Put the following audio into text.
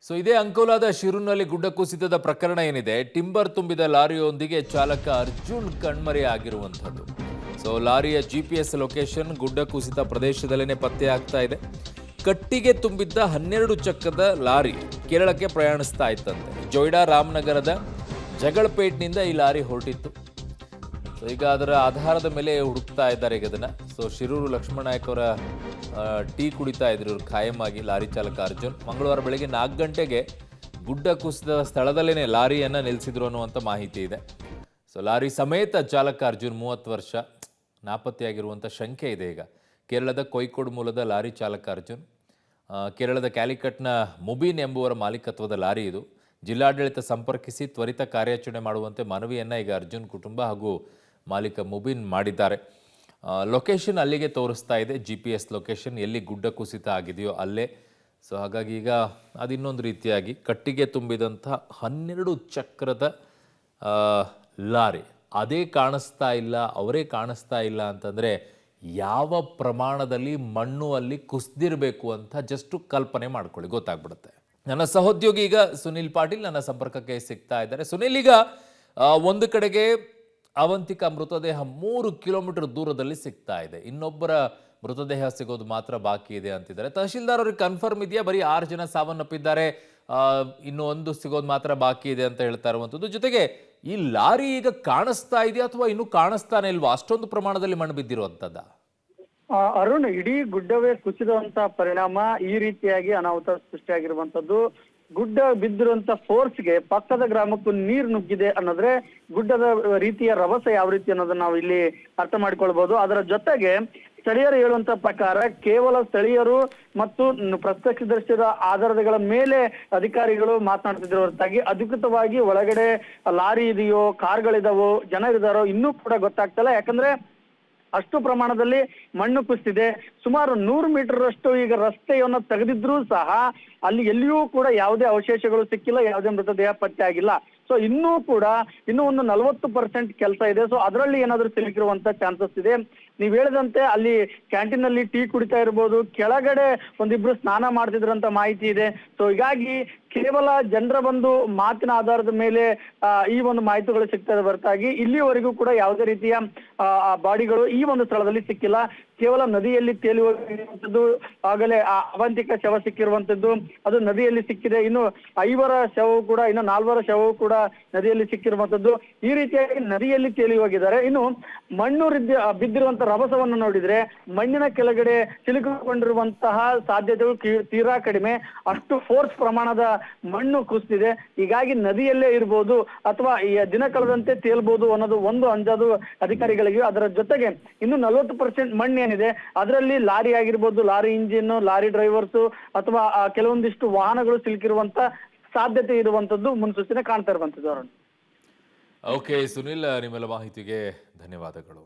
ಇದೇ ಅಂಕೋಲಾದ ಶಿರೂರಿನಲ್ಲಿ ಗುಡ್ಡ ಕುಸಿತದ ಪ್ರಕರಣ ಏನಿದೆ, ಟಿಂಬರ್ ತುಂಬಿದ ಲಾರಿಯೊಂದಿಗೆ ಚಾಲಕ ಅರ್ಜುನ್ ಕಣ್ಮರೆ ಆಗಿರುವಂಥದ್ದು. ಲಾರಿಯ GPS ಲೊಕೇಶನ್ ಗುಡ್ಡ ಕುಸಿತ ಪ್ರದೇಶದಲ್ಲೇನೆ ಪತ್ತೆ ಆಗ್ತಾ ಇದೆ. ಕಟ್ಟಿಗೆ ತುಂಬಿದ್ದ 12 ಚಕ್ರದ ಲಾರಿ ಕೇರಳಕ್ಕೆ ಪ್ರಯಾಣಿಸ್ತಾ ಇತ್ತಂತೆ. ಜೊಯ್ಡಾ ರಾಮನಗರದ ಜಗಳಪೇಟ್ನಿಂದ ಈ ಲಾರಿ ಹೊರಟಿತ್ತು. ಈಗ ಅದರ ಆಧಾರದ ಮೇಲೆ ಹುಡುಕ್ತಾ ಇದ್ದಾರೆ ಈಗ ಅದನ್ನ. ಶಿರೂರು ಲಕ್ಷ್ಮಣ ನಾಯಕ್ ಅವರ ಟೀ ಕುಡಿತಾ ಇದ್ರು ಇವರು ಖಾಯಂ ಆಗಿ. ಲಾರಿ ಚಾಲಕ ಅರ್ಜುನ್ ಮಂಗಳವಾರ ಬೆಳಗ್ಗೆ 4 ಗಂಟೆಗೆ ಗುಡ್ಡ ಕುಸಿದ ಸ್ಥಳದಲ್ಲೇನೆ ಲಾರಿಯನ್ನ ನಿಲ್ಲಿಸಿದ್ರು ಅನ್ನುವಂಥ ಮಾಹಿತಿ ಇದೆ. ಲಾರಿ ಸಮೇತ ಚಾಲಕ ಅರ್ಜುನ್ 30 ವರ್ಷ ನಾಪತ್ತೆಯಾಗಿರುವಂಥ ಶಂಕೆ ಇದೆ. ಈಗ ಕೇರಳದ ಕೊಯ್ಕೋಡ್ ಮೂಲದ ಲಾರಿ ಚಾಲಕ ಅರ್ಜುನ್, ಕೇರಳದ ಕ್ಯಾಲಿಕಟ್ನ ಮುಬೀನ್ ಎಂಬುವರ ಮಾಲೀಕತ್ವದ ಲಾರಿ ಇದು. ಜಿಲ್ಲಾಡಳಿತ ಸಂಪರ್ಕಿಸಿ ತ್ವರಿತ ಕಾರ್ಯಾಚರಣೆ ಮಾಡುವಂತೆ ಮನವಿಯನ್ನು ಈಗ ಅರ್ಜುನ್ ಕುಟುಂಬ ಹಾಗೂ ಮಾಲೀಕ ಮುಬೀನ್ ಮಾಡಿದ್ದಾರೆ. ಲೊಕೇಶನ್ ಅಲ್ಲಿಗೆ ತೋರಿಸ್ತಾ ಇದೆ, GPS ಲೊಕೇಶನ್ ಎಲ್ಲಿ ಗುಡ್ಡ ಕುಸಿತ ಆಗಿದೆಯೋ ಅಲ್ಲೇ. ಹಾಗಾಗಿ ಈಗ ಅದಿನ್ನೊಂದು ರೀತಿಯಾಗಿ ಕಟ್ಟಿಗೆ ತುಂಬಿದಂಥ 12 ಚಕ್ರದ ಲಾರಿ ಅದೇ ಕಾಣಿಸ್ತಾ ಇಲ್ಲ, ಅವರೇ ಕಾಣಿಸ್ತಾ ಇಲ್ಲ ಅಂತಂದರೆ ಯಾವ ಪ್ರಮಾಣದಲ್ಲಿ ಮಣ್ಣು ಅಲ್ಲಿ ಕುಸಿದಿರಬೇಕು ಅಂತ ಜಸ್ಟ್ ಕಲ್ಪನೆ ಮಾಡ್ಕೊಳ್ಳಿ, ಗೊತ್ತಾಗ್ಬಿಡುತ್ತೆ. ನನ್ನ ಸಹೋದ್ಯೋಗಿ ಈಗ ಸುನಿಲ್ ಪಾಟೀಲ್ ನನ್ನ ಸಂಪರ್ಕಕ್ಕೆ ಸಿಗ್ತಾ ಇದ್ದಾರೆ. ಸುನಿಲ್, ಈಗ ಒಂದು ಕಡೆಗೆ ಅವಂತಿಕಾ ಮೃತದೇಹ 3 ಕಿಲೋಮೀಟರ್ ದೂರದಲ್ಲಿ ಸಿಗ್ತಾ ಇದೆ, ಇನ್ನೊಬ್ಬರ ಮೃತದೇಹ ಸಿಗೋದು ಮಾತ್ರ ಬಾಕಿ ಇದೆ ಅಂತಿದ್ದಾರೆ. ತಹಶೀಲ್ದಾರ್ ಅವ್ರಿಗೆ ಕನ್ಫರ್ಮ್ ಇದೆಯಾ? ಬರೀ 6 ಜನ ಸಾವನ್ನಪ್ಪಿದ್ದಾರೆ, ಇನ್ನು ಒಂದು ಸಿಗೋದು ಮಾತ್ರ ಬಾಕಿ ಇದೆ ಅಂತ ಹೇಳ್ತಾ ಇರುವಂಥದ್ದು. ಜೊತೆಗೆ ಈ ಲಾರಿ ಈಗ ಕಾಣಿಸ್ತಾ ಇದೆಯಾ ಅಥವಾ ಇನ್ನೂ ಕಾಣಿಸ್ತಾನೆ ಇಲ್ವಾ? ಅಷ್ಟೊಂದು ಪ್ರಮಾಣದಲ್ಲಿ ಮಣ್ಣು ಬಿದ್ದಿರುವಂಥದ್ದ? ಅರುಣ್, ಇಡೀ ಗುಡ್ಡವೇ ಕುಸಿದಂತ ಪರಿಣಾಮ ಈ ರೀತಿಯಾಗಿ ಅನಾಹುತ ಸೃಷ್ಟಿಯಾಗಿರುವಂತದ್ದು. ಗುಡ್ಡ ಬಿದ್ದಿರುವಂತ ಫೋರ್ಸ್ಗೆ ಪಕ್ಕದ ಗ್ರಾಮಕ್ಕೂ ನೀರು ನುಗ್ಗಿದೆ ಅನ್ನೋದ್ರೆ ಗುಡ್ಡದ ರೀತಿಯ ರಭಸ ಯಾವ ರೀತಿ ಅನ್ನೋದನ್ನ ನಾವು ಇಲ್ಲಿ ಅರ್ಥ ಮಾಡ್ಕೊಳ್ಬಹುದು. ಅದರ ಜೊತೆಗೆ ಸ್ಥಳೀಯರು ಹೇಳುವಂತ ಪ್ರಕಾರ ಕೇವಲ ಸ್ಥಳೀಯರು ಮತ್ತು ಪ್ರತ್ಯಕ್ಷದರ್ಶಿಗಳ ಆಧಾರಗಳ ಮೇಲೆ ಅಧಿಕಾರಿಗಳು ಮಾತನಾಡ್ತಿದ್ರು ಹೊರತಾಗಿ ಅಧಿಕೃತವಾಗಿ ಒಳಗಡೆ ಲಾರಿ ಇದೆಯೋ, ಕಾರ್ಗಳಿದಾವೋ, ಜನ ಇದಾರೋ ಇನ್ನೂ ಕೂಡ ಗೊತ್ತಾಗ್ತಲ್ಲ. ಯಾಕಂದ್ರೆ ಅಷ್ಟು ಪ್ರಮಾಣದಲ್ಲಿ ಮಣ್ಣು ಕುಸಿದಿದೆ. ಸುಮಾರು 100 ಮೀಟರ್ ಅಷ್ಟು ಈಗ ರಸ್ತೆಯನ್ನು ತೆಗೆದಿದ್ರೂ ಸಹ ಅಲ್ಲಿ ಎಲ್ಲಿಯೂ ಕೂಡ ಯಾವುದೇ ಅವಶೇಷಗಳು ಸಿಕ್ಕಿಲ್ಲ, ಯಾವುದೇ ಮೃತದೇಹ ಪತ್ತೆ ಆಗಿಲ್ಲ. ಇನ್ನೂ ಒಂದು 40% ಕೆಲಸ ಇದೆ. ಅದರಲ್ಲಿ ಏನಾದ್ರೂ ಸಿಲುಕಿರುವಂತ ಚಾನ್ಸಸ್ ಇದೆ. ನೀವ್ ಹೇಳಿದಂತೆ ಅಲ್ಲಿ ಕ್ಯಾಂಟೀನ್ ಅಲ್ಲಿ ಟೀ ಕುಡಿತಾ ಇರ್ಬೋದು, ಕೆಳಗಡೆ ಒಂದಿಬ್ರು ಸ್ನಾನ ಮಾಡ್ತಿದ್ರಂತ ಮಾಹಿತಿ ಇದೆ. ಹೀಗಾಗಿ ಕೇವಲ ಜನರ ಒಂದು ಮಾತಿನ ಆಧಾರದ ಮೇಲೆ ಈ ಒಂದು ಮಾಹಿತಿಗಳು ಸಿಗ್ತದೆ ಹೊರತಾಗಿ ಇಲ್ಲಿವರೆಗೂ ಕೂಡ ಯಾವುದೇ ರೀತಿಯ ಬಾಡಿಗಳು ಈ ಒಂದು ಸ್ಥಳದಲ್ಲಿ ಸಿಕ್ಕಿಲ್ಲ. ಕೇವಲ ನದಿಯಲ್ಲಿ ತೇಲಿ ಹೋಗಿರುವಂತದ್ದು, ಆಗಲೇ ಅವಂತಿಕ ಶವ ಸಿಕ್ಕಿರುವಂತದ್ದು ಅದು ನದಿಯಲ್ಲಿ ಸಿಕ್ಕಿದೆ. ಇನ್ನು 5 ಶವವು ಕೂಡ, ಇನ್ನು 4 ಶವವು ಕೂಡ ನದಿಯಲ್ಲಿ ಸಿಕ್ಕಿರುವಂತದ್ದು. ಈ ರೀತಿಯಾಗಿ ನದಿಯಲ್ಲಿ ತೇಲಿ ಹೋಗಿದ್ದಾರೆ. ಇನ್ನು ಮಣ್ಣು ಬಿದ್ದಿರುವಂತ ರಭಸವನ್ನು ನೋಡಿದ್ರೆ ಮಣ್ಣಿನ ಕೆಳಗಡೆ ಸಿಲುಕಿಕೊಂಡಿರುವಂತಹ ಸಾಧ್ಯತೆಗಳು ತೀರಾ ಕಡಿಮೆ. ಅಷ್ಟು ಫೋರ್ಸ್ ಪ್ರಮಾಣದ ಮಣ್ಣು ಕುಸಿದಿದೆ. ಹೀಗಾಗಿ ನದಿಯಲ್ಲೇ ಇರ್ಬೋದು ಅಥವಾ ಈ ದಿನ ಕಳೆದಂತೆ ತೇಲ್ಬಹುದು ಅನ್ನೋದು ಒಂದು ಅಂದಾಜು ಅಧಿಕಾರಿಗಳಿಗೆ. ಅದರ ಜೊತೆಗೆ ಇನ್ನು 40% ಮಣ್ಣು ಏನಿದೆ ಅದರಲ್ಲಿ ಲಾರಿ ಆಗಿರ್ಬೋದು, ಲಾರಿ ಇಂಜಿನ್, ಲಾರಿ ಡ್ರೈವರ್ಸ್ ಅಥವಾ ಕೆಲವೊಂದಿಷ್ಟು ವಾಹನಗಳು ಸಿಲುಕಿರುವಂತ ಸಾಧ್ಯತೆ ಇರುವಂತದ್ದು ಮುನ್ಸೂಚನೆ ಕಾಣ್ತಾ ಇರುವಂತದ್ದು. ಓಕೆ ಸುನಿಲ್, ನಿಮ್ಮೆಲ್ಲ ಮಾಹಿತಿಗೆ ಧನ್ಯವಾದಗಳು.